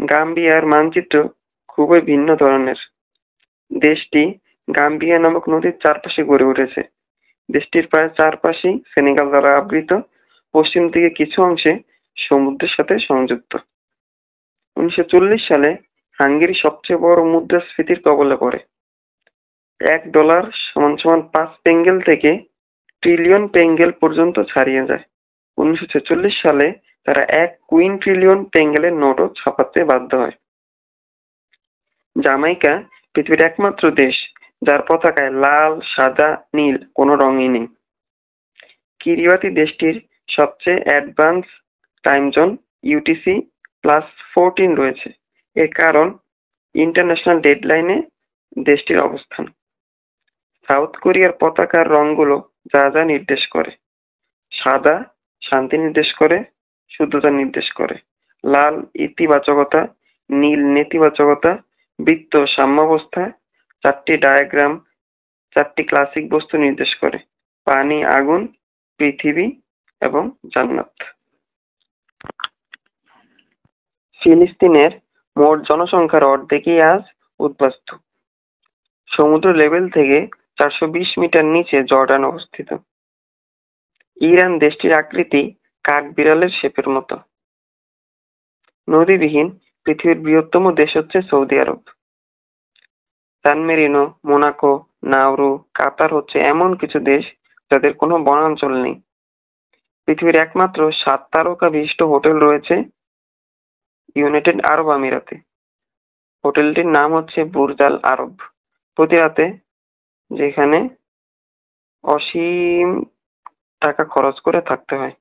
গাম্বিয়ার মানচিত্র খুবই ভিন্ন ধরনের। দেশটি গাম্বিয়া নামক নদীর চারপাশে গড়ে উঠেছে। দেশটির প্রায় চারপাশেই সেনেগাল দ্বারা আবৃত, পশ্চিম দিকে কিছু অংশে সমুদ্রের সাথে সংযুক্ত। 1940 সালে হাঙ্গেরি সবচেয়ে বড় মুদ্রাস্ফীতির কবলে পড়ে। $1 = 5 পেঙ্গেল থেকে ট্রিলিয়ন পেঙ্গেল পর্যন্ত ছাড়িয়ে যায়। 1946 সালে তারা 1 কুইন্ট্রিলিয়ন পেঙ্গেলের নোটও ছাপাতে বাধ্য হয়। জামাইকা পৃথিবীর একমাত্র দেশ যার পতাকায় লাল, সাদা, নীল কোনো রঙই নেই। কিরিবাতি দেশটির সবচেয়ে অ্যাডভান্স টাইম জোন UTC+14 রয়েছে। এর কারণ ইন্টারন্যাশনাল ডেডলাইনে দেশটির অবস্থান। সাউথ কোরিয়ার পতাকার রংগুলো যা যা নির্দেশ করে: সাদা শান্তি নির্দেশ করে, শুদ্ধতা নির্দেশ করে; লাল ইতিবাচকতা, নীল নেতিবাচকতা, বৃত্ত সাম্যাবস্থা, চারটি ডায়াগ্রাম চারটি ক্লাসিক বস্তু নির্দেশ করে: পানি, আগুন, পৃথিবী এবং জান্নাত। ফিলিস্তিনের মোট জনসংখ্যার অর্ধেকই আজ উদ্বাস্তু। সমুদ্র লেভেল থেকে 420 মিটার নিচে জর্ডান অবস্থিত। ইরান দেশটির আকৃতি কাঠবিড়ালের শেপের মতো। নদীবিহীন পৃথিবীর বৃহত্তম দেশ হচ্ছে সৌদি আরব। সান মেরিনো, মোনাকো, নাউরু, কাতার হচ্ছে এমন কিছু দেশ যাদের কোনো বনাঞ্চল নেই। পৃথিবীর একমাত্র 7 তারকা বিশিষ্ট হোটেল রয়েছে ইউনাইটেড আরব আমিরাতে। হোটেলটির নাম হচ্ছে বুর্জ আল আরব। প্রতি রাতে যেখানে অসীম টাকা খরচ করে থাকতে হয়।